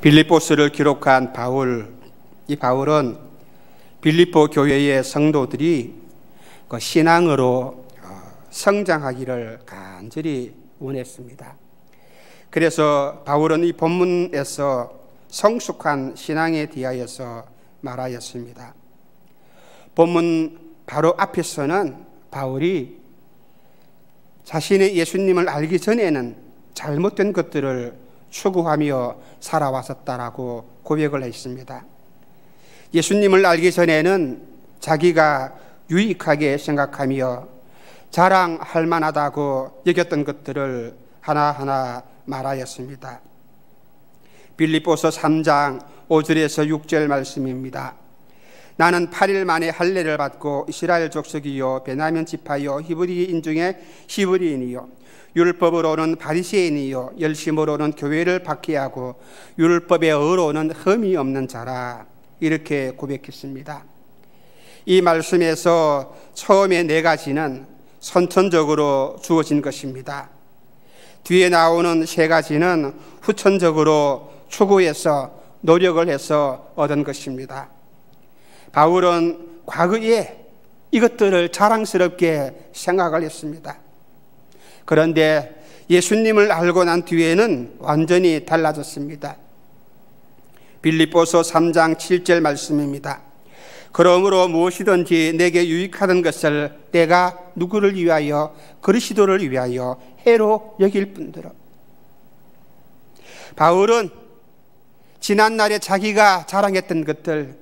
빌립보서를 기록한 바울, 이 바울은 빌립보 교회의 성도들이 그 신앙으로 성장하기를 간절히 원했습니다. 그래서 바울은 이 본문에서 성숙한 신앙에 대하여서 말하였습니다. 본문 바로 앞에서는 바울이 자신의 예수님을 알기 전에는 잘못된 것들을 추구하며 살아왔었다라고 고백을 했습니다. 예수님을 알기 전에는 자기가 유익하게 생각하며 자랑할 만하다고 여겼던 것들을 하나하나 말하였습니다. 빌립보서 3장 5절에서 6절 말씀입니다. 나는 8일 만에 할례를 받고 이스라엘 족속이요 베냐민 지파요 히브리인 중에 히브리인이요 율법으로는 바리새인이요 열심으로는 교회를 박해하고 율법의 의로는 흠이 없는 자라, 이렇게 고백했습니다. 이 말씀에서 처음에 4가지는 선천적으로 주어진 것입니다. 뒤에 나오는 3가지는 후천적으로 추구해서 노력을 해서 얻은 것입니다. 바울은 과거에 이것들을 자랑스럽게 생각을 했습니다. 그런데 예수님을 알고 난 뒤에는 완전히 달라졌습니다. 빌립보서 3장 7절 말씀입니다. 그러므로 무엇이든지 내게 유익하던 것을 내가 누구를 위하여 그리스도를 위하여 해로 여길 뿐더러. 바울은 지난날에 자기가 자랑했던 것들,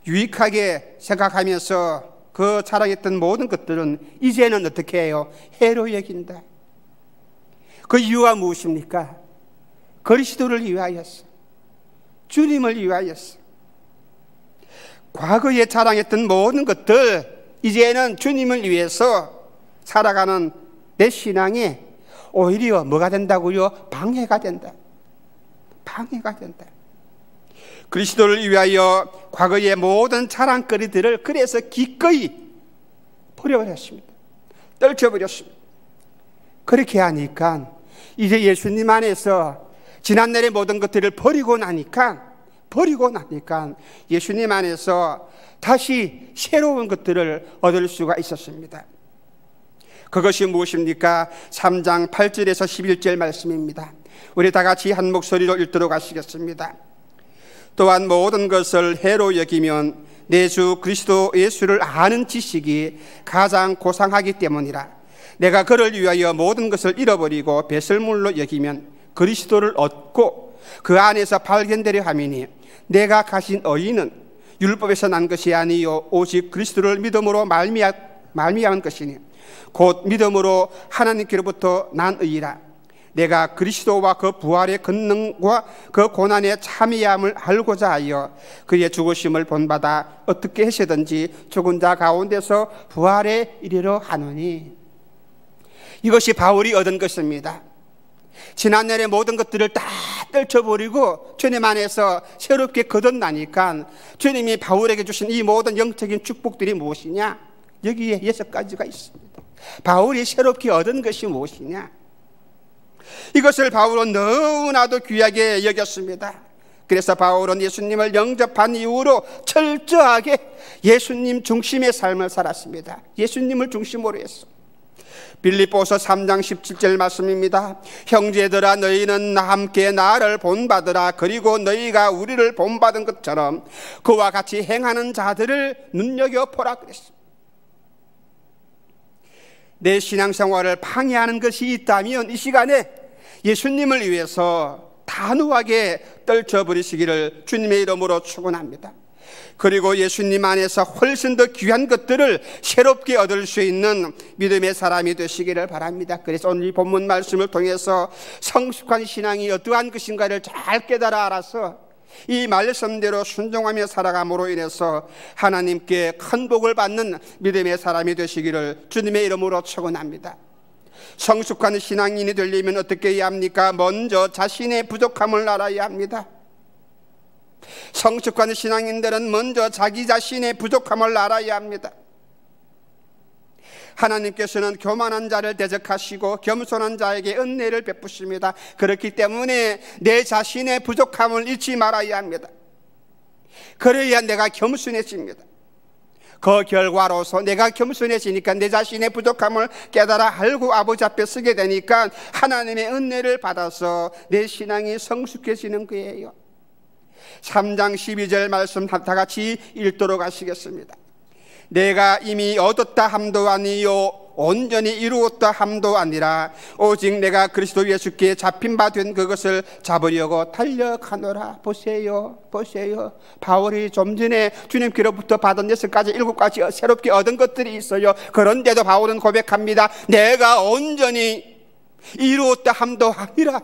유익하게 생각하면서 그 자랑했던 모든 것들은 이제는 어떻게 해요? 해로 여긴다. 그 이유가 무엇입니까? 그리스도를 위하여서, 주님을 위하여서. 과거에 자랑했던 모든 것들, 이제는 주님을 위해서 살아가는 내 신앙에 오히려 뭐가 된다고요? 방해가 된다. 방해가 된다. 그리스도를 위하여 과거의 모든 자랑거리들을 그래서 기꺼이 버려버렸습니다. 떨쳐버렸습니다. 그렇게 하니까 이제 예수님 안에서 지난날의 모든 것들을 버리고 나니까 예수님 안에서 다시 새로운 것들을 얻을 수가 있었습니다. 그것이 무엇입니까? 3장 8절에서 11절 말씀입니다. 우리 다 같이 한 목소리로 읽도록 하시겠습니다. 또한 모든 것을 해로 여기면 내 주 그리스도 예수를 아는 지식이 가장 고상하기 때문이라. 내가 그를 위하여 모든 것을 잃어버리고 배설물로 여기면 그리스도를 얻고 그 안에서 발견되려 함이니, 내가 가진 의의는 율법에서 난 것이 아니요 오직 그리스도를 믿음으로 말미암은 것이니 곧 믿음으로 하나님께로부터 난 의의라. 내가 그리스도와 그 부활의 권능과 그 고난의 참여함을 알고자 하여 그의 죽으심을 본받아 어떻게 하시든지 죽은 자 가운데서 부활에 이르러 하노니. 이것이 바울이 얻은 것입니다. 지난날의 모든 것들을 다 떨쳐버리고 주님 안에서 새롭게 거듭나니까 주님이 바울에게 주신 이 모든 영적인 축복들이 무엇이냐? 여기에 6가지가 있습니다. 바울이 새롭게 얻은 것이 무엇이냐? 이것을 바울은 너무나도 귀하게 여겼습니다. 그래서 바울은 예수님을 영접한 이후로 철저하게 예수님 중심의 삶을 살았습니다. 예수님을 중심으로 했어. 빌립보서 3장 17절 말씀입니다. 형제들아, 너희는 함께 나를 본받으라. 그리고 너희가 우리를 본받은 것처럼 그와 같이 행하는 자들을 눈여겨보라 그랬습니다. 내 신앙생활을 방해하는 것이 있다면 이 시간에 예수님을 위해서 단호하게 떨쳐버리시기를 주님의 이름으로 축원합니다. 그리고 예수님 안에서 훨씬 더 귀한 것들을 새롭게 얻을 수 있는 믿음의 사람이 되시기를 바랍니다. 그래서 오늘 이 본문 말씀을 통해서 성숙한 신앙이 어떠한 것인가를 잘 깨달아 알아서 이 말씀대로 순종하며 살아감으로 인해서 하나님께 큰 복을 받는 믿음의 사람이 되시기를 주님의 이름으로 축원합니다. 성숙한 신앙인이 되려면 어떻게 해야 합니까? 먼저 자신의 부족함을 알아야 합니다. 성숙한 신앙인들은 먼저 자기 자신의 부족함을 알아야 합니다. 하나님께서는 교만한 자를 대적하시고 겸손한 자에게 은혜를 베푸십니다. 그렇기 때문에 내 자신의 부족함을 잊지 말아야 합니다. 그래야 내가 겸손해집니다. 그 결과로서 내가 겸손해지니까 내 자신의 부족함을 깨달아 알고 아버지 앞에 서게 되니까 하나님의 은혜를 받아서 내 신앙이 성숙해지는 거예요. 3장 12절 말씀 다 같이 읽도록 하시겠습니다. 내가 이미 얻었다 함도 아니요 온전히 이루었다 함도 아니라 오직 내가 그리스도 예수께 잡힌 바 된 그것을 잡으려고 달려가노라. 보세요. 바울이 좀 전에 주님께로부터 받은 6가지 7가지 새롭게 얻은 것들이 있어요. 그런데도 바울은 고백합니다. 내가 온전히 이루었다 함도 아니라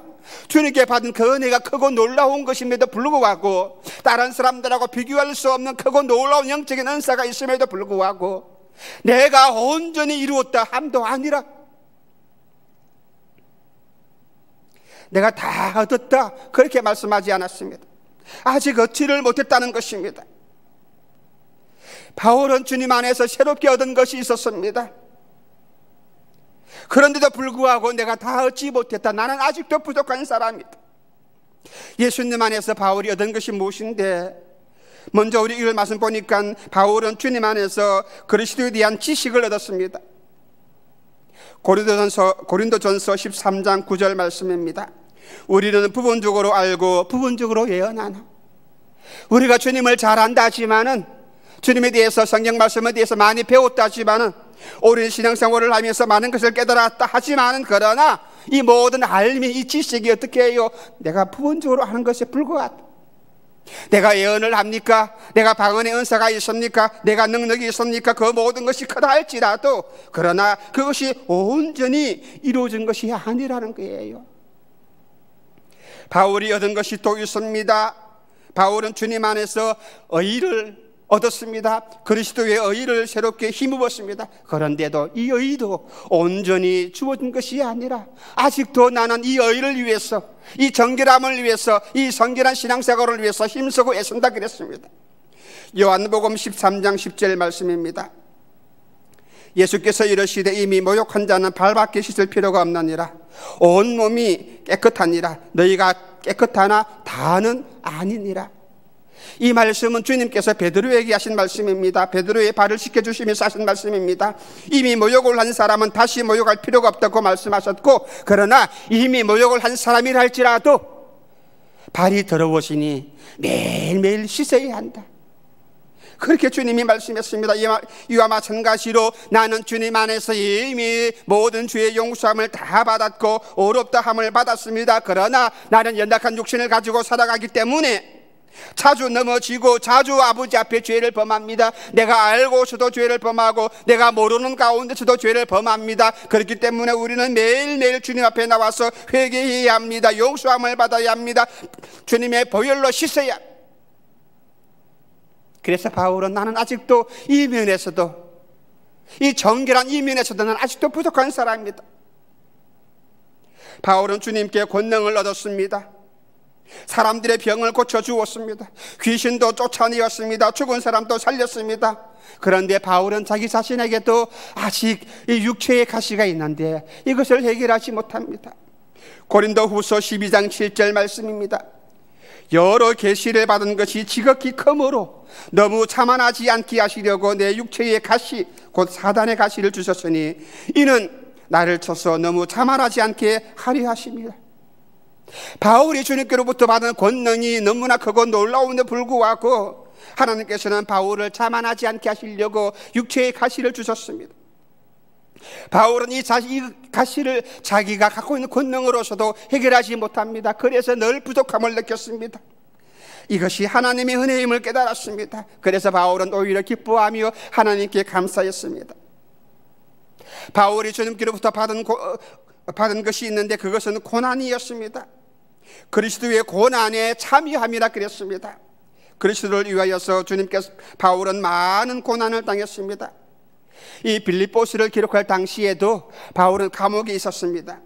주님께 받은 그 은혜가 크고 놀라운 것임에도 불구하고 다른 사람들하고 비교할 수 없는 크고 놀라운 영적인 은사가 있음에도 불구하고 내가 온전히 이루었다 함도 아니라 내가 다 얻었다 그렇게 말씀하지 않았습니다. 아직 얻지를 못했다는 것입니다. 바울은 주님 안에서 새롭게 얻은 것이 있었습니다. 그런데도 불구하고 내가 다 얻지 못했다. 나는 아직도 부족한 사람이다. 예수님 안에서 바울이 얻은 것이 무엇인데, 먼저 우리 이걸 말씀 보니까 바울은 주님 안에서 그리스도에 대한 지식을 얻었습니다. 고린도전서 13장 9절 말씀입니다. 우리는 부분적으로 알고 부분적으로 예언하나. 우리가 주님을 잘 안다 하지만은, 주님에 대해서 성경 말씀에 대해서 많이 배웠다 하지만은, 오랜 신앙생활을 하면서 많은 것을 깨달았다 하지만은, 그러나 이 모든 알미, 이 지식이 어떻게 해요? 내가 부분적으로 하는 것에 불과하다. 내가 예언을 합니까? 내가 방언의 은사가 있습니까? 내가 능력이 있습니까? 그 모든 것이 크다 할지라도, 그러나 그것이 온전히 이루어진 것이 아니라는 거예요. 바울이 얻은 것이 또 있습니다. 바울은 주님 안에서 의를 얻었습니다. 그리스도의 의를 새롭게 힘입었습니다. 그런데도 이 의도 온전히 주어진 것이 아니라 아직도 나는 이 의를 위해서, 이 정결함을 위해서, 이 성결한 신앙생활을 위해서 힘쓰고 애쓴다 그랬습니다. 요한복음 13장 10절 말씀입니다. 예수께서 이르시되 이미 모욕한 자는 발밖에 씻을 필요가 없느니라. 온 몸이 깨끗하니라. 너희가 깨끗하나 다는 아니니라. 이 말씀은 주님께서 베드로에게 하신 말씀입니다. 베드로의 발을 씻겨주시면서 하신 말씀입니다. 이미 모욕을 한 사람은 다시 모욕할 필요가 없다고 말씀하셨고, 그러나 이미 모욕을 한 사람이라 할지라도 발이 더러워지니 매일매일 씻어야 한다. 그렇게 주님이 말씀했습니다. 이와 마찬가지로 나는 주님 안에서 이미 모든 죄의 용서함을 다 받았고 어렵다함을 받았습니다. 그러나 나는 연약한 육신을 가지고 살아가기 때문에 자주 넘어지고 자주 아버지 앞에 죄를 범합니다. 내가 알고서도 죄를 범하고 내가 모르는 가운데서도 죄를 범합니다. 그렇기 때문에 우리는 매일매일 주님 앞에 나와서 회개해야 합니다. 용서함을 받아야 합니다. 주님의 보혈로 씻어야. 그래서 바울은 나는 아직도 이 면에서도, 이 정결한 이 면에서도 나는 아직도 부족한 사람입니다. 바울은 주님께 권능을 얻었습니다. 사람들의 병을 고쳐주었습니다. 귀신도 쫓아내었습니다. 죽은 사람도 살렸습니다. 그런데 바울은 자기 자신에게도 아직 이 육체의 가시가 있는데 이것을 해결하지 못합니다. 고린도후서 12장 7절 말씀입니다. 여러 계시를 받은 것이 지극히 크므로 너무 자만하지 않게 하시려고 내 육체의 가시 곧 사단의 가시를 주셨으니 이는 나를 쳐서 너무 자만하지 않게 하려 하십니다. 바울이 주님께로부터 받은 권능이 너무나 크고 놀라운데 불구하고 하나님께서는 바울을 자만하지 않게 하시려고 육체의 가시를 주셨습니다. 바울은 이 가시를 자기가 갖고 있는 권능으로서도 해결하지 못합니다. 그래서 늘 부족함을 느꼈습니다. 이것이 하나님의 은혜임을 깨달았습니다. 그래서 바울은 오히려 기뻐하며 하나님께 감사했습니다. 바울이 주님께로부터 받은 것이 있는데 그것은 고난이었습니다. 그리스도의 고난에 참여함이라 그랬습니다. 그리스도를 위하여서 주님께서 바울은 많은 고난을 당했습니다. 이 빌립보서를 기록할 당시에도 바울은 감옥에 있었습니다.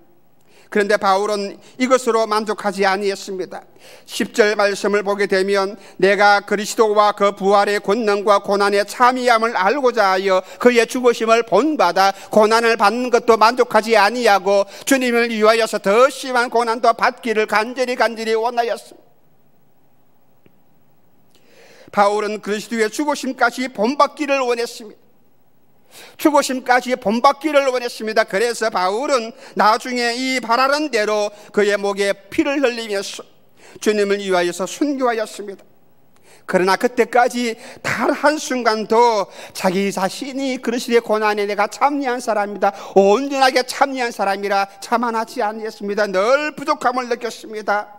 그런데 바울은 이것으로 만족하지 아니했습니다. 10절 말씀을 보게 되면 내가 그리스도와 그 부활의 권능과 고난의 참여함을 알고자 하여 그의 죽으심을 본받아 고난을 받는 것도 만족하지 아니하고 주님을 위하여서 더 심한 고난도 받기를 간절히 원하였습니다. 바울은 그리스도의 죽으심까지 본받기를 원했습니다. 죽으심까지 본받기를 원했습니다. 그래서 바울은 나중에 이 바라는 대로 그의 목에 피를 흘리면서 주님을 위하여서 순교하였습니다. 그러나 그때까지 단 한순간도 자기 자신이 그리스도의 고난에 내가 참여한 사람이다, 온전하게 참여한 사람이라 자만하지 아니했습니다. 늘 부족함을 느꼈습니다.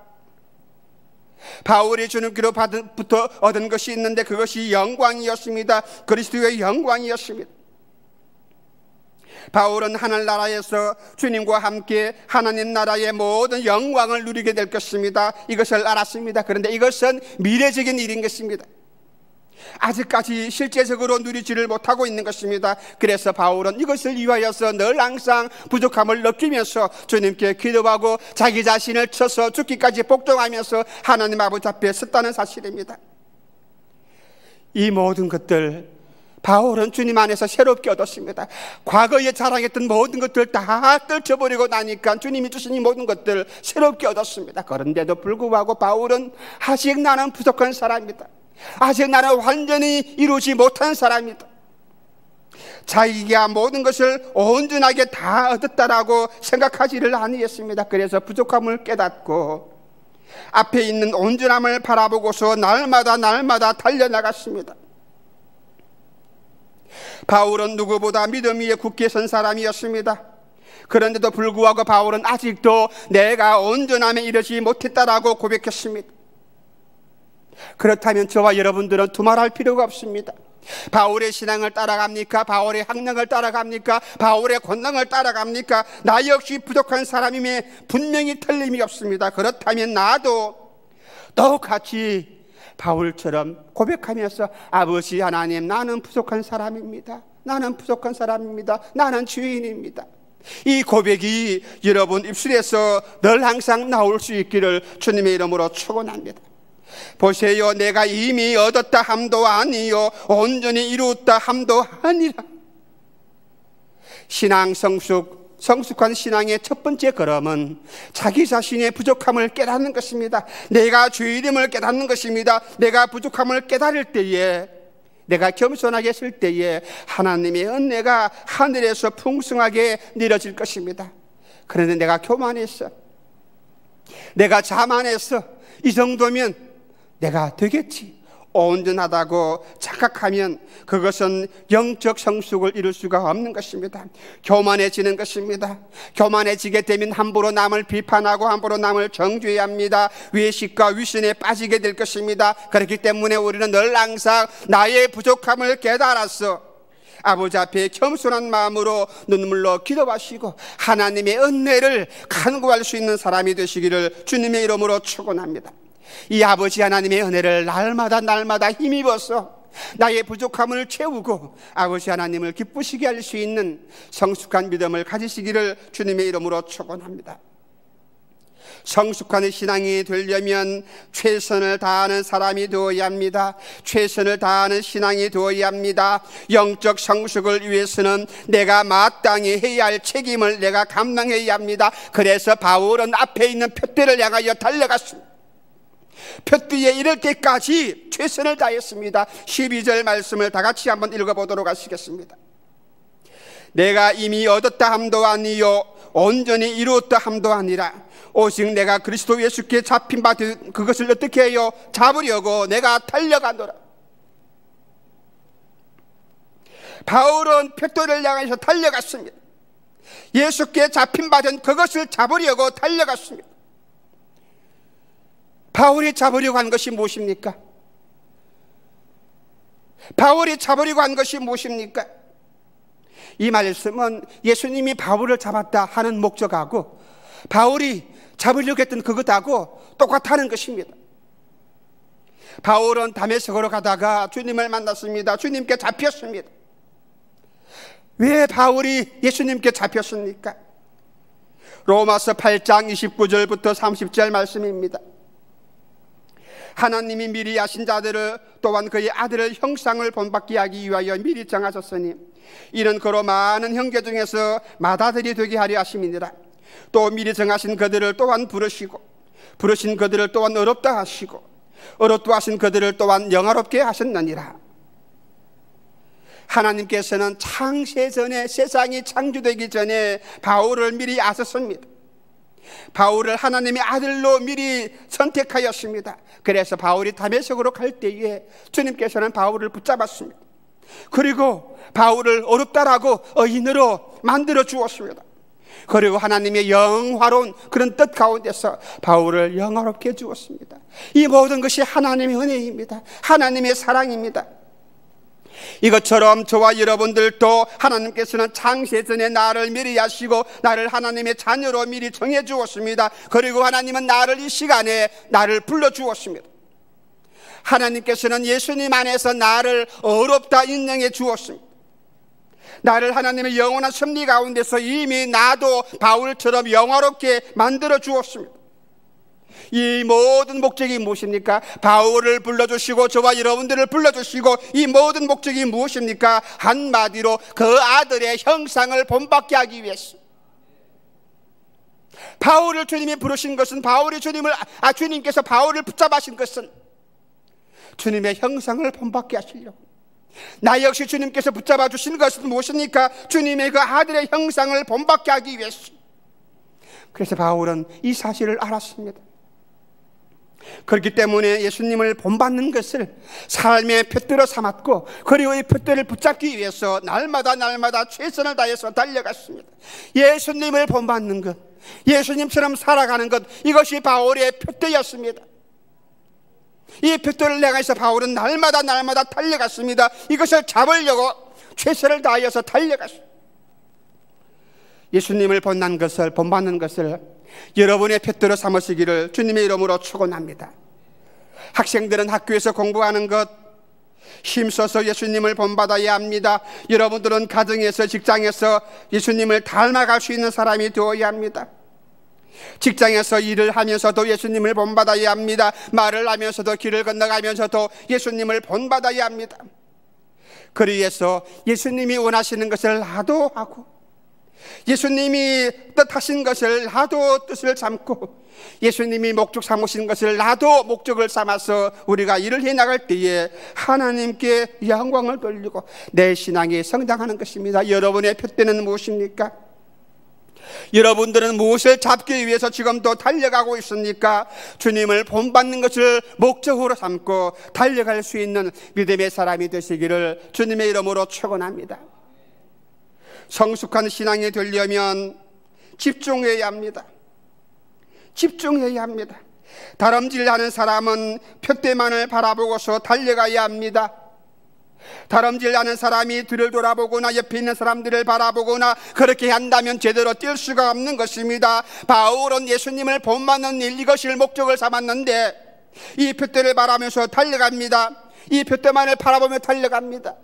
바울이 주님께로부터 얻은 것이 있는데 그것이 영광이었습니다. 그리스도의 영광이었습니다. 바울은 하늘나라에서 주님과 함께 하나님 나라의 모든 영광을 누리게 될 것입니다. 이것을 알았습니다. 그런데 이것은 미래적인 일인 것입니다. 아직까지 실제적으로 누리지를 못하고 있는 것입니다. 그래서 바울은 이것을 위하여서 늘 항상 부족함을 느끼면서 주님께 기도하고 자기 자신을 쳐서 죽기까지 복종하면서 하나님 아버지 앞에 섰다는 사실입니다. 이 모든 것들 바울은 주님 안에서 새롭게 얻었습니다. 과거에 자랑했던 모든 것들 다 떨쳐버리고 나니까 주님이 주신 이 모든 것들 새롭게 얻었습니다. 그런데도 불구하고 바울은 아직 나는 부족한 사람이다, 아직 나는 완전히 이루지 못한 사람이다, 자기가 모든 것을 온전하게 다 얻었다라고 생각하지를 아니했습니다. 그래서 부족함을 깨닫고 앞에 있는 온전함을 바라보고서 날마다 달려나갔습니다. 바울은 누구보다 믿음 위에 굳게 선 사람이었습니다. 그런데도 불구하고 바울은 아직도 내가 온전함에 이르지 못했다라고 고백했습니다. 그렇다면 저와 여러분들은 두말할 필요가 없습니다. 바울의 신앙을 따라갑니까? 바울의 학력을 따라갑니까? 바울의 권능을 따라갑니까? 나 역시 부족한 사람임에 분명히 틀림이 없습니다. 그렇다면 나도 똑같이 바울처럼 고백하면서 아버지 하나님, 나는 부족한 사람입니다. 나는 부족한 사람입니다. 나는 죄인입니다. 이 고백이 여러분 입술에서 늘 항상 나올 수 있기를 주님의 이름으로 축원합니다. 보세요, 내가 이미 얻었다 함도 아니요 온전히 이루었다 함도 아니라. 신앙 성숙한 신앙의 첫 번째 걸음은 자기 자신의 부족함을 깨닫는 것입니다. 내가 죄인임을 깨닫는 것입니다. 내가 부족함을 깨달을 때에, 내가 겸손하게 쓸 때에 하나님의 은혜가 하늘에서 풍성하게 내려질 것입니다. 그런데 내가 교만했어, 내가 자만했어, 이 정도면 내가 되겠지, 온전하다고 착각하면 그것은 영적 성숙을 이룰 수가 없는 것입니다. 교만해지는 것입니다. 교만해지게 되면 함부로 남을 비판하고 함부로 남을 정죄해야 합니다. 외식과 위선에 빠지게 될 것입니다. 그렇기 때문에 우리는 늘 항상 나의 부족함을 깨달아서 아버지 앞에 겸손한 마음으로 눈물로 기도하시고 하나님의 은혜를 간구할 수 있는 사람이 되시기를 주님의 이름으로 축원합니다. 이 아버지 하나님의 은혜를 날마다 힘입어서 나의 부족함을 채우고 아버지 하나님을 기쁘시게 할 수 있는 성숙한 믿음을 가지시기를 주님의 이름으로 축원합니다. 성숙한 신앙이 되려면 최선을 다하는 사람이 되어야 합니다. 최선을 다하는 신앙이 되어야 합니다. 영적 성숙을 위해서는 내가 마땅히 해야 할 책임을 내가 감당해야 합니다. 그래서 바울은 앞에 있는 표대를 향하여 달려갔습니다. 표대에 이를 때까지 최선을 다했습니다. 12절 말씀을 다 같이 한번 읽어보도록 하시겠습니다. 내가 이미 얻었다 함도 아니요 온전히 이루었다 함도 아니라 오직 내가 그리스도 예수께 잡힌 바 그것을 어떻게 해요? 잡으려고 내가 달려가노라. 바울은 표대를 향해서 달려갔습니다. 예수께 잡힌 바 된 그것을 잡으려고 달려갔습니다. 바울이 잡으려고 한 것이 무엇입니까? 바울이 잡으려고 한 것이 무엇입니까? 이 말씀은 예수님이 바울을 잡았다 하는 목적하고 바울이 잡으려고 했던 그것하고 똑같다는 것입니다. 바울은 다메섹으로 가다가 주님을 만났습니다. 주님께 잡혔습니다. 왜 바울이 예수님께 잡혔습니까? 로마서 8장 29절부터 30절 말씀입니다. 하나님이 미리 하신 자들을 또한 그의 아들의 형상을 본받게 하기 위하여 미리 정하셨으니 이는 그로 많은 형제 중에서 맏아들이 되게 하려 하심이니라. 또 미리 정하신 그들을 또한 부르시고 부르신 그들을 또한 어렵다 하시고 어렵다 하신 그들을 또한 영화롭게 하셨느니라. 하나님께서는 창세 전에, 세상이 창조되기 전에 바울을 미리 아셨습니다. 바울을 하나님의 아들로 미리 선택하였습니다. 그래서 바울이 다메섹으로 갈 때에 주님께서는 바울을 붙잡았습니다. 그리고 바울을 어렵다라고 의인으로 만들어 주었습니다. 그리고 하나님의 영화로운 그런 뜻 가운데서 바울을 영화롭게 주었습니다. 이 모든 것이 하나님의 은혜입니다. 하나님의 사랑입니다. 이것처럼 저와 여러분들도 하나님께서는 창세전에 나를 미리 하시고 나를 하나님의 자녀로 미리 정해 주었습니다. 그리고 하나님은 나를 이 시간에 나를 불러 주었습니다. 하나님께서는 예수님 안에서 나를 어렵다 인정해 주었습니다. 나를 하나님의 영원한 섭리 가운데서 이미 나도 바울처럼 영화롭게 만들어 주었습니다. 이 모든 목적이 무엇입니까? 바울을 불러주시고 저와 여러분들을 불러주시고 이 모든 목적이 무엇입니까? 한마디로 그 아들의 형상을 본받게 하기 위해서. 바울을 주님이 부르신 것은 주님께서 바울을 붙잡으신 것은 주님의 형상을 본받게 하시려고. 나 역시 주님께서 붙잡아 주신 것은 무엇입니까? 주님의 그 아들의 형상을 본받게 하기 위해서. 그래서 바울은 이 사실을 알았습니다. 그렇기 때문에 예수님을 본받는 것을 삶의 푯대로 삼았고 그리고 이 푯대를 붙잡기 위해서 날마다 최선을 다해서 달려갔습니다. 예수님을 본받는 것, 예수님처럼 살아가는 것, 이것이 바울의 푯대였습니다. 이 푯대를 향해서 바울은 날마다 달려갔습니다. 이것을 잡으려고 최선을 다하여서 달려갔습니다. 예수님을 본받는 것을 여러분의 푯대로 삼으시기를 주님의 이름으로 축원합니다. 학생들은 학교에서 공부하는 것 힘써서 예수님을 본받아야 합니다. 여러분들은 가정에서 직장에서 예수님을 닮아갈 수 있는 사람이 되어야 합니다. 직장에서 일을 하면서도 예수님을 본받아야 합니다. 말을 하면서도 길을 건너가면서도 예수님을 본받아야 합니다. 그리해서 예수님이 원하시는 것을 나도 하고 예수님이 뜻하신 것을 나도 뜻을 삼고 예수님이 목적 삼으신 것을 나도 목적을 삼아서 우리가 일을 해나갈 때에 하나님께 영광을 돌리고 내 신앙이 성장하는 것입니다. 여러분의 푯대는 무엇입니까? 여러분들은 무엇을 잡기 위해서 지금도 달려가고 있습니까? 주님을 본받는 것을 목적으로 삼고 달려갈 수 있는 믿음의 사람이 되시기를 주님의 이름으로 축원합니다. 성숙한 신앙이 되려면 집중해야 합니다. 집중해야 합니다. 다름질하는 사람은 푯대만을 바라보고서 달려가야 합니다. 다름질하는 사람이 뒤를 돌아보거나 옆에 있는 사람들을 바라보거나 그렇게 한다면 제대로 뛸 수가 없는 것입니다. 바울은 예수님을 본받는 일, 이것을 목적을 삼았는데 이 푯대를 바라면서 달려갑니다. 이 푯대만을 바라보며 달려갑니다.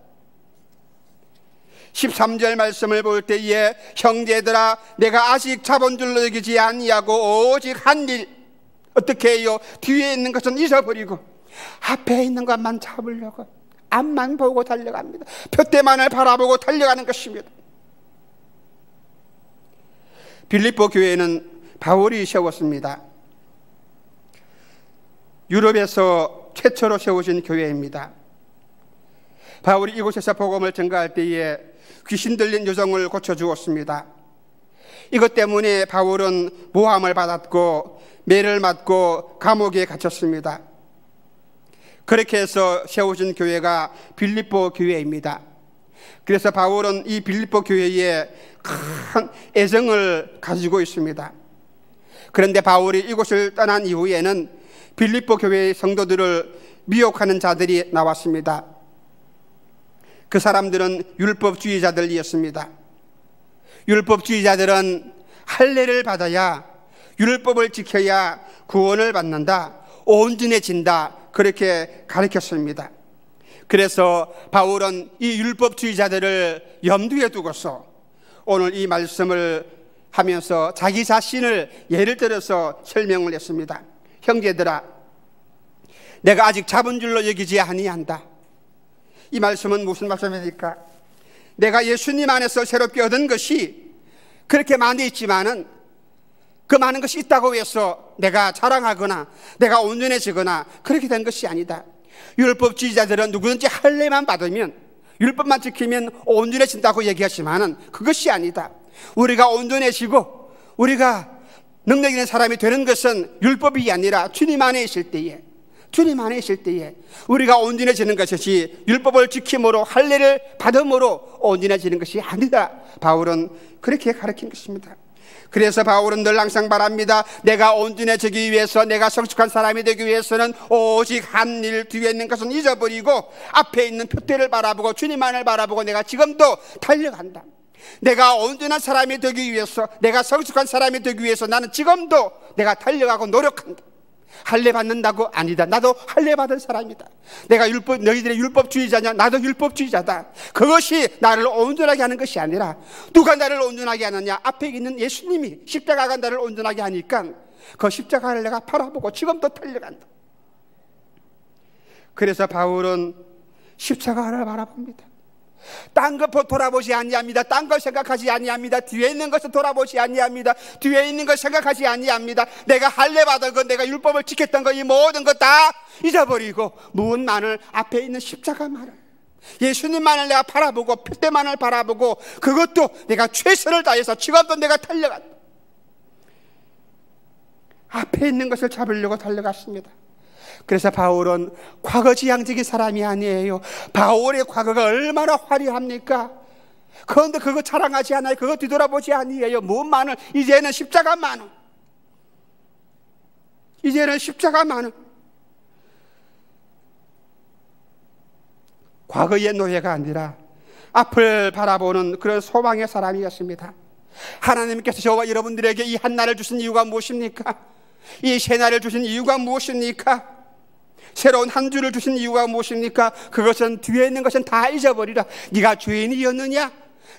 13절 말씀을 볼 때에 형제들아 내가 아직 자본줄로 여기지 아니하고 오직 한 일 어떻게 해요? 뒤에 있는 것은 잊어버리고 앞에 있는 것만 잡으려고 앞만 보고 달려갑니다. 푯대만을 바라보고 달려가는 것입니다. 빌립보 교회는 바울이 세웠습니다. 유럽에서 최초로 세워진 교회입니다. 바울이 이곳에서 복음을 전가할 때에 귀신 들린 여성을 고쳐주었습니다. 이것 때문에 바울은 모함을 받았고 매를 맞고 감옥에 갇혔습니다. 그렇게 해서 세워진 교회가 빌립보 교회입니다. 그래서 바울은 이 빌립보 교회에 큰 애정을 가지고 있습니다. 그런데 바울이 이곳을 떠난 이후에는 빌립보 교회의 성도들을 미혹하는 자들이 나왔습니다. 그 사람들은 율법주의자들이었습니다. 율법주의자들은 할례를 받아야 율법을 지켜야 구원을 받는다, 온전해진다, 그렇게 가르쳤습니다. 그래서 바울은 이 율법주의자들을 염두에 두고서 오늘 이 말씀을 하면서 자기 자신을 예를 들어서 설명을 했습니다. 형제들아, 내가 아직 잡은 줄로 여기지 아니한다. 이 말씀은 무슨 말씀입니까? 내가 예수님 안에서 새롭게 얻은 것이 그렇게 많이 있지만은 그 많은 것이 있다고 해서 내가 자랑하거나 내가 온전해지거나 그렇게 된 것이 아니다. 율법주의자들은 누구든지 할례만 받으면, 율법만 지키면 온전해진다고 얘기하지만은 그것이 아니다. 우리가 온전해지고 우리가 능력 있는 사람이 되는 것은 율법이 아니라 주님 안에 있을 때에, 주님 안에 있을 때에 우리가 온전해지는 것이지 율법을 지킴으로 할례를 받음으로 온전해지는 것이 아니다. 바울은 그렇게 가르친 것입니다. 그래서 바울은 늘 항상 말합니다. 내가 온전해지기 위해서, 내가 성숙한 사람이 되기 위해서는 오직 한 일, 뒤에 있는 것은 잊어버리고 앞에 있는 표대를 바라보고 주님만을 바라보고 내가 지금도 달려간다. 내가 온전한 사람이 되기 위해서, 내가 성숙한 사람이 되기 위해서 나는 지금도 내가 달려가고 노력한다. 할례 받는다고? 아니다. 나도 할례 받은 사람이다. 내가 너희들의 율법주의자냐? 나도 율법주의자다. 그것이 나를 온전하게 하는 것이 아니라 누가 나를 온전하게 하느냐? 앞에 있는 예수님이 십자가가 나를 온전하게 하니까 그 십자가를 내가 바라보고 지금도 달려간다. 그래서 바울은 십자가를 바라봅니다. 딴 것 돌아보지 아니합니다. 딴 걸 생각하지 아니합니다. 뒤에 있는 것을 돌아보지 아니합니다. 뒤에 있는 걸 생각하지 아니합니다. 내가 할례 받은 것, 내가 율법을 지켰던 것, 이 모든 것 다 잊어버리고 무엇만을, 앞에 있는 십자가만을, 예수님만을 내가 바라보고 표대만을 바라보고 그것도 내가 최선을 다해서 지금도 내가 달려간다. 앞에 있는 것을 잡으려고 달려갔습니다. 그래서 바울은 과거지향적인 사람이 아니에요. 바울의 과거가 얼마나 화려합니까? 그런데 그거 자랑하지 않아요. 그거 뒤돌아보지 아니에요. 무엇만을, 이제는 십자가만을, 이제는 십자가만을. 과거의 노예가 아니라 앞을 바라보는 그런 소망의 사람이었습니다. 하나님께서 저와 여러분들에게 이 한날을 주신 이유가 무엇입니까? 이 새날을 주신 이유가 무엇입니까? 새로운 한 주를 주신 이유가 무엇입니까? 그것은 뒤에 있는 것은 다 잊어버리라. 네가 주인이었느냐?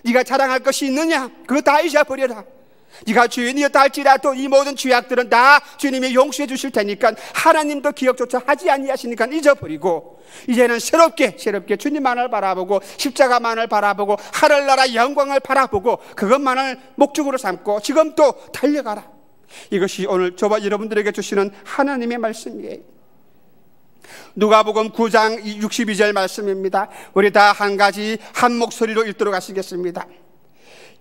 네가 자랑할 것이 있느냐? 그거 다 잊어버려라. 네가 주인이었다 할지라도 이 모든 죄악들은 다 주님이 용서해 주실 테니까, 하나님도 기억조차 하지 아니하시니까 잊어버리고 이제는 새롭게 주님만을 바라보고 십자가만을 바라보고 하늘나라 영광을 바라보고 그것만을 목적으로 삼고 지금 또 달려가라. 이것이 오늘 저와 여러분들에게 주시는 하나님의 말씀이에요. 누가복음 9장 62절 말씀입니다. 우리 다 한 가지 한 목소리로 읽도록 하시겠습니다.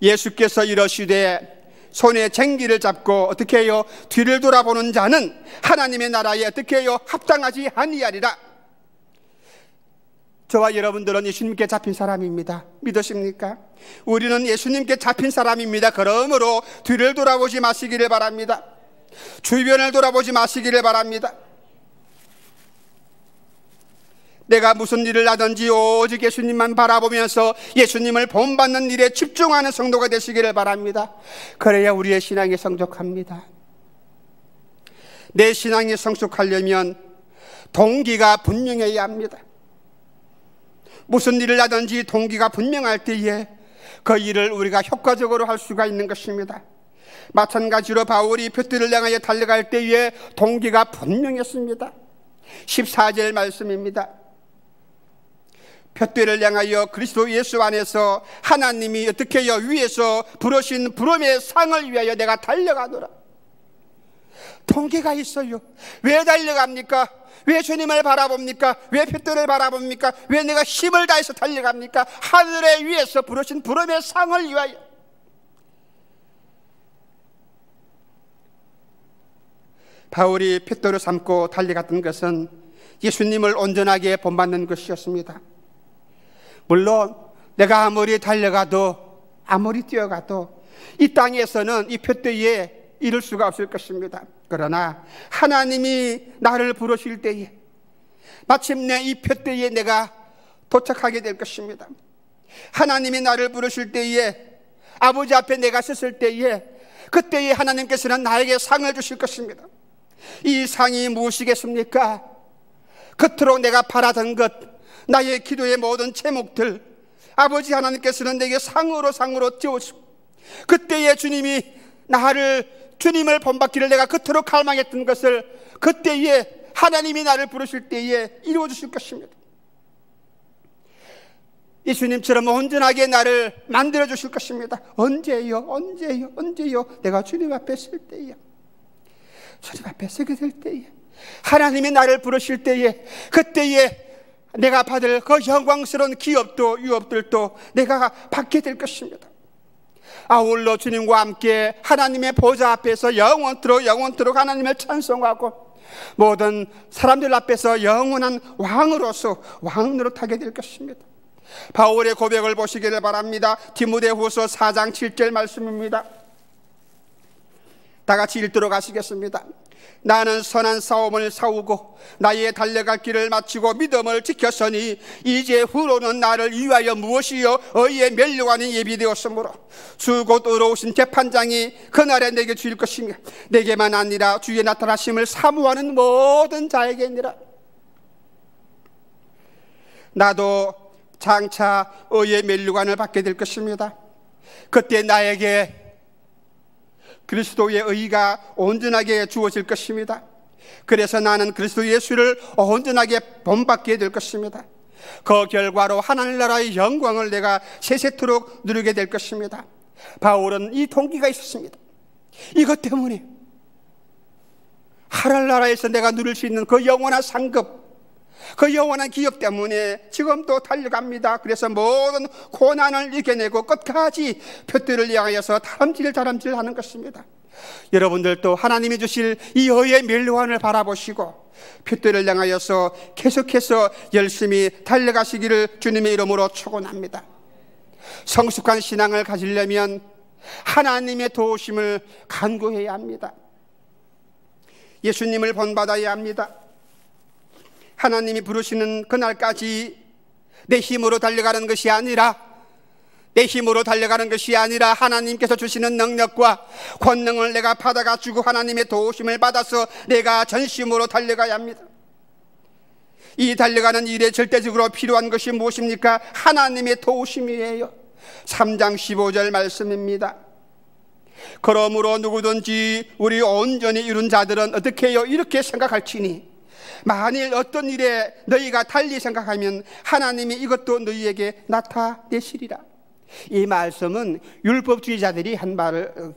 예수께서 이러시되 손에 쟁기를 잡고 어떻게 해요? 뒤를 돌아보는 자는 하나님의 나라에 어떻게 해요? 합당하지 아니하리라. 저와 여러분들은 예수님께 잡힌 사람입니다. 믿으십니까? 우리는 예수님께 잡힌 사람입니다. 그러므로 뒤를 돌아보지 마시기를 바랍니다. 주변을 돌아보지 마시기를 바랍니다. 내가 무슨 일을 하든지 오직 예수님만 바라보면서 예수님을 본받는 일에 집중하는 성도가 되시기를 바랍니다. 그래야 우리의 신앙이 성숙합니다. 내 신앙이 성숙하려면 동기가 분명해야 합니다. 무슨 일을 하든지 동기가 분명할 때에 그 일을 우리가 효과적으로 할 수가 있는 것입니다. 마찬가지로 바울이 표대를 향하여 달려갈 때에 동기가 분명했습니다. 14절 말씀입니다. 표대를 향하여 그리스도 예수 안에서 하나님이 어떻게 해요? 위에서 부르신 부름의 상을 위하여 내가 달려가노라. 동기가 있어요. 왜 달려갑니까? 왜 주님을 바라봅니까? 왜 표대를 바라봅니까? 왜 내가 힘을 다해서 달려갑니까? 하늘의 위에서 부르신 부름의 상을 위하여. 바울이 표대를 삼고 달려갔던 것은 예수님을 온전하게 본받는 것이었습니다. 물론 내가 아무리 달려가도 아무리 뛰어가도 이 땅에서는 이 표대에 이룰 수가 없을 것입니다. 그러나 하나님이 나를 부르실 때에 마침내 이 표대에 내가 도착하게 될 것입니다. 하나님이 나를 부르실 때에, 아버지 앞에 내가 섰을 때에, 그때에 하나님께서는 나에게 상을 주실 것입니다. 이 상이 무엇이겠습니까? 그토록 내가 바라던 것, 나의 기도의 모든 제목들, 아버지 하나님께서는 내게 상으로 띄워주고, 그때에 주님이 나를 주님을 본받기를 내가 그토록 갈망했던 것을 그때에 하나님이 나를 부르실 때에 이루어 주실 것입니다. 예수님처럼 온전하게 나를 만들어 주실 것입니다. 언제요? 언제요? 언제요? 내가 주님 앞에 설 때에, 주님 앞에 서게 될 때에, 하나님이 나를 부르실 때에, 그때에 내가 받을 그 영광스러운 기업도 유업들도 내가 받게 될 것입니다. 아울러 주님과 함께 하나님의 보좌 앞에서 영원토록 하나님을 찬송하고 모든 사람들 앞에서 영원한 왕으로서 왕으로 타게 될 것입니다. 바울의 고백을 보시기를 바랍니다. 디모데후서 4장 7절 말씀입니다. 다 같이 읽도록 하시겠습니다. 나는 선한 싸움을 싸우고 나의 달려갈 길을 마치고 믿음을 지켰으니 이제 후로는 나를 위하여 무엇이요 의의 면류관이 예비되었으므로 주 곧 의로우신 재판장이 그날에 내게 주일 것이며 내게만 아니라 주의 나타나심을 사모하는 모든 자에게니라. 나도 장차 의의 면류관을 받게 될 것입니다. 그때 나에게 그리스도의 의가 온전하게 주어질 것입니다. 그래서 나는 그리스도 예수를 온전하게 본받게 될 것입니다. 그 결과로 하늘나라의 영광을 내가 세세토록 누리게 될 것입니다. 바울은 이 동기가 있었습니다. 이것 때문에 하늘나라에서 내가 누릴 수 있는 그 영원한 상급, 그 영원한 기업 때문에 지금도 달려갑니다. 그래서 모든 고난을 이겨내고 끝까지 표들을 향하여서 다람질 하는 것입니다. 여러분들도 하나님이 주실 이 의의 면류관을 바라보시고 표들을 향하여서 계속해서 열심히 달려가시기를 주님의 이름으로 축원합니다. 성숙한 신앙을 가지려면 하나님의 도우심을 간구해야 합니다. 예수님을 본받아야 합니다. 하나님이 부르시는 그날까지 내 힘으로 달려가는 것이 아니라 하나님께서 주시는 능력과 권능을 내가 받아가지고 하나님의 도우심을 받아서 내가 전심으로 달려가야 합니다. 이 달려가는 일에 절대적으로 필요한 것이 무엇입니까? 하나님의 도우심이에요. 3장 15절 말씀입니다. 그러므로 누구든지 우리 온전히 이룬 자들은 어떻게 해요? 이렇게 생각할지니 만일 어떤 일에 너희가 달리 생각하면 하나님이 이것도 너희에게 나타내시리라. 이 말씀은 율법주의자들이 한 말을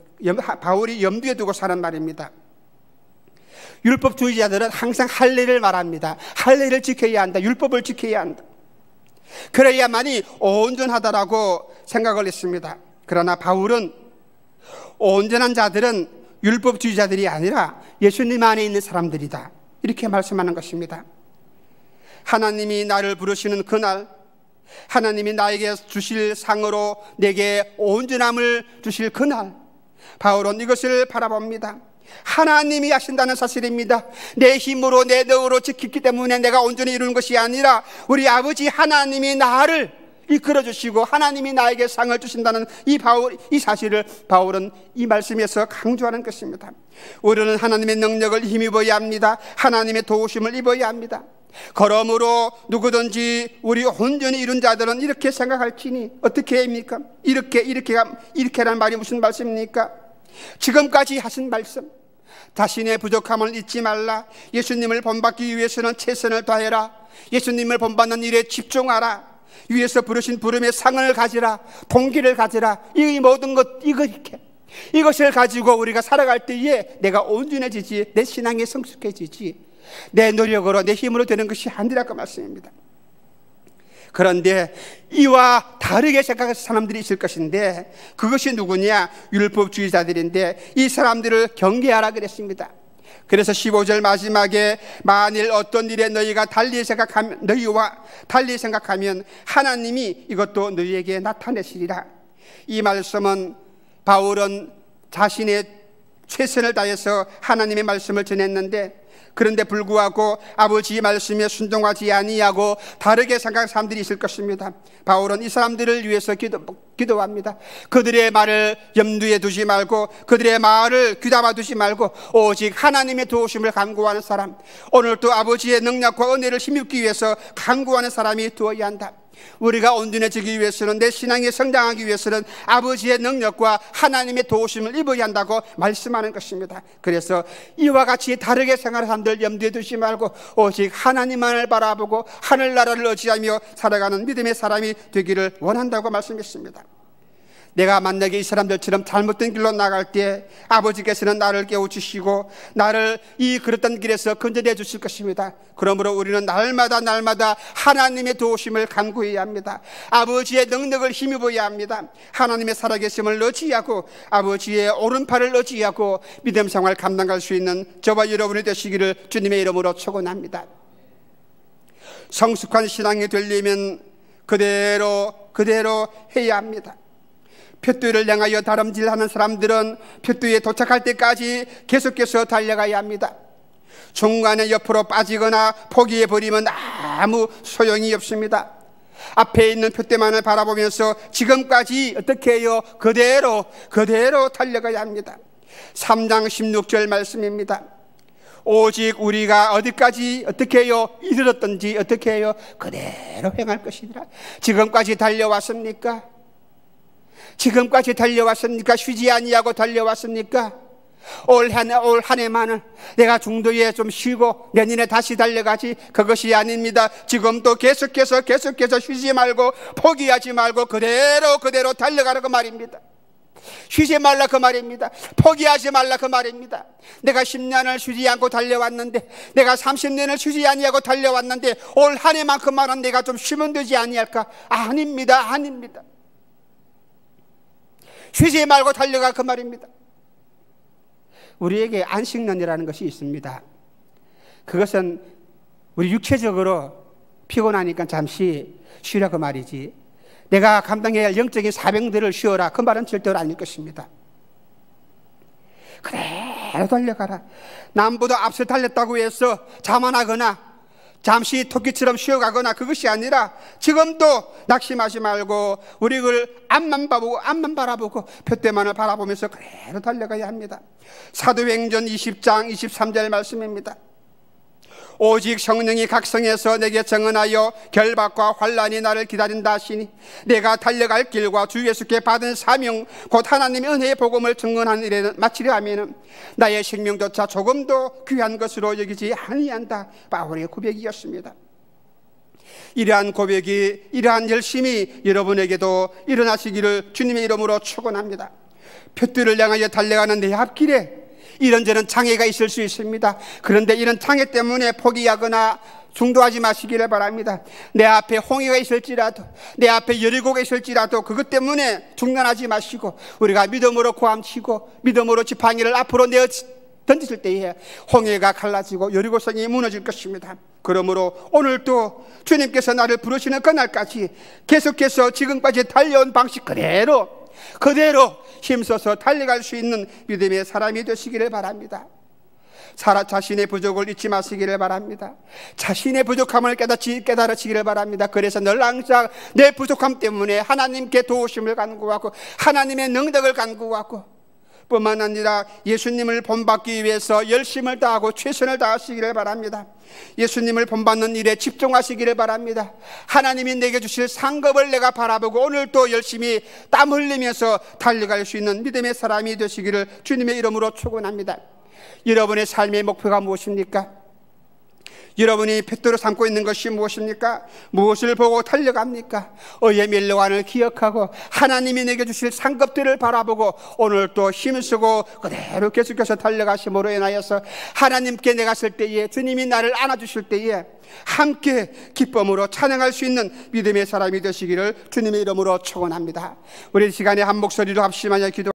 바울이 염두에 두고 사는 말입니다. 율법주의자들은 항상 할례를 말합니다. 할례를 지켜야 한다. 율법을 지켜야 한다. 그래야만이 온전하다라고 생각을 했습니다. 그러나 바울은 온전한 자들은 율법주의자들이 아니라 예수님 안에 있는 사람들이다, 이렇게 말씀하는 것입니다. 하나님이 나를 부르시는 그날, 하나님이 나에게 주실 상으로 내게 온전함을 주실 그날, 바울은 이것을 바라봅니다. 하나님이 하신다는 사실입니다. 내 힘으로 내 능으로 지켰기 때문에 내가 온전히 이루는 것이 아니라 우리 아버지 하나님이 나를 이끌어 주시고 하나님이 나에게 상을 주신다는 이 사실을 바울은 이 말씀에서 강조하는 것입니다. 우리는 하나님의 능력을 힘입어야 합니다. 하나님의 도우심을 입어야 합니다. 그러므로 누구든지 우리 온전히 이룬 자들은 이렇게 생각할지니 어떻게 합니까? 이렇게라는 말이 무슨 말씀입니까? 지금까지 하신 말씀, 자신의 부족함을 잊지 말라. 예수님을 본받기 위해서는 최선을 다해라. 예수님을 본받는 일에 집중하라. 위에서 부르신 부름의 상을 가지라. 동기를 가지라. 이 모든 것, 이것을 가지고 우리가 살아갈 때에 내가 온전해지지, 내 신앙이 성숙해지지, 내 노력으로 내 힘으로 되는 것이 아니라고 말씀입니다. 그런데 이와 다르게 생각하는 사람들이 있을 것인데 그것이 누구냐? 율법주의자들인데 이 사람들을 경계하라 그랬습니다. 그래서 15절 마지막에 만일 어떤 일에 너희와 달리 생각하면 하나님이 이것도 너희에게 나타내시리라. 이 말씀은 바울은 자신의 최선을 다해서 하나님의 말씀을 전했는데 그런데 불구하고 아버지의 말씀에 순종하지 아니하고 다르게 생각하는 사람들이 있을 것입니다. 바울은 이 사람들을 위해서 기도합니다. 그들의 말을 염두에 두지 말고, 그들의 말을 귀담아 두지 말고 오직 하나님의 도우심을 간구하는 사람, 오늘 또 아버지의 능력과 은혜를 힘입기 위해서 간구하는 사람이 되어야 한다. 우리가 온전해지기 위해서는, 내 신앙이 성장하기 위해서는 아버지의 능력과 하나님의 도우심을 입어야 한다고 말씀하는 것입니다. 그래서 이와 같이 다르게 생활하는 사람들 염두에 두지 말고 오직 하나님만을 바라보고 하늘나라를 의지하며 살아가는 믿음의 사람이 되기를 원한다고 말씀했습니다. 내가 만약에 이 사람들처럼 잘못된 길로 나갈 때 아버지께서는 나를 깨우치시고 나를 이 그릇된 길에서 건져내 주실 것입니다. 그러므로 우리는 날마다 하나님의 도우심을 간구해야 합니다. 아버지의 능력을 힘입어야 합니다. 하나님의 살아계심을 의지하고 아버지의 오른팔을 의지하고 믿음 생활 감당할 수 있는 저와 여러분이 되시기를 주님의 이름으로 축원합니다. 성숙한 신앙이 되려면 그대로 해야 합니다. 푯토를 향하여 다름질하는 사람들은 푯토에 도착할 때까지 계속해서 달려가야 합니다. 중간에 옆으로 빠지거나 포기해버리면 아무 소용이 없습니다. 앞에 있는 푯토만을 바라보면서 지금까지 어떻게 해요? 그대로 달려가야 합니다. 3장 16절 말씀입니다. 오직 우리가 어디까지 어떻게 해요? 이르렀든지 어떻게 해요? 그대로 행할 것이니라. 지금까지 달려왔습니까? 지금까지 달려왔습니까? 쉬지 아니하고 달려왔습니까? 올 한 해만은 내가 중도에 좀 쉬고 내년에 다시 달려가지, 그것이 아닙니다. 지금도 계속해서 쉬지 말고 포기하지 말고 그대로 달려가라 그 말입니다. 쉬지 말라 그 말입니다. 포기하지 말라 그 말입니다. 내가 10년을 쉬지 않고 달려왔는데, 내가 30년을 쉬지 아니하고 달려왔는데 올 한 해만큼만은 내가 좀 쉬면 되지 아니할까? 아닙니다. 쉬지 말고 달려가 그 말입니다. 우리에게 안식년이라는 것이 있습니다. 그것은 우리 육체적으로 피곤하니까 잠시 쉬라 그 말이지, 내가 감당해야 할 영적인 사명들을 쉬어라 그 말은 절대로 아닐 것입니다. 그대로 달려가라. 남보다 앞서 달렸다고 해서 자만하거나 잠시 토끼처럼 쉬어가거나 그것이 아니라 지금도 낙심하지 말고 우리를 앞만 바라보고 푯토만을 바라보면서 그대로 달려가야 합니다. 사도행전 20장 23절 말씀입니다. 오직 성령이 각성해서 내게 증언하여 결박과 환난이 나를 기다린다 하시니 내가 달려갈 길과 주 예수께 받은 사명 곧 하나님의 은혜의 복음을 증언하는 일에는 마치려 하면은 나의 생명조차 조금도 귀한 것으로 여기지 아니한다. 바울의 고백이었습니다. 이러한 고백이, 이러한 열심이 여러분에게도 일어나시기를 주님의 이름으로 축원합니다. 푯토를 향하여 달려가는 내 앞길에 이런저런 장애가 있을 수 있습니다. 그런데 이런 장애 때문에 포기하거나 중도하지 마시기를 바랍니다. 내 앞에 홍해가 있을지라도, 내 앞에 여리고가 있을지라도 그것 때문에 중단하지 마시고 우리가 믿음으로 고함치고 믿음으로 지팡이를 앞으로 내어 던지실 때에 홍해가 갈라지고 여리고성이 무너질 것입니다. 그러므로 오늘도 주님께서 나를 부르시는 그날까지 계속해서 지금까지 달려온 방식 그대로 힘써서 달려갈 수 있는 믿음의 사람이 되시기를 바랍니다. 자신의 부족을 잊지 마시기를 바랍니다. 자신의 부족함을 깨달으시기를 바랍니다. 그래서 늘 항상 내 부족함 때문에 하나님께 도우심을 간구하고 하나님의 능력을 간구하고 뿐만 아니라 예수님을 본받기 위해서 열심을 다하고 최선을 다하시기를 바랍니다. 예수님을 본받는 일에 집중하시기를 바랍니다. 하나님이 내게 주실 상급을 내가 바라보고 오늘도 열심히 땀 흘리면서 달려갈 수 있는 믿음의 사람이 되시기를 주님의 이름으로 축원합니다. 여러분의 삶의 목표가 무엇입니까? 여러분이 푯토로 삼고 있는 것이 무엇입니까? 무엇을 보고 달려갑니까? 의의 멸류관을 기억하고 하나님이 내게 주실 상급들을 바라보고 오늘 또 힘쓰고 그대로 계속해서 달려가심으로 인하여서 하나님께 내가 쓸 때에, 주님이 나를 안아주실 때에 함께 기쁨으로 찬양할 수 있는 믿음의 사람이 되시기를 주님의 이름으로 축원합니다. 우리 시간에 한 목소리로 합심하여 기도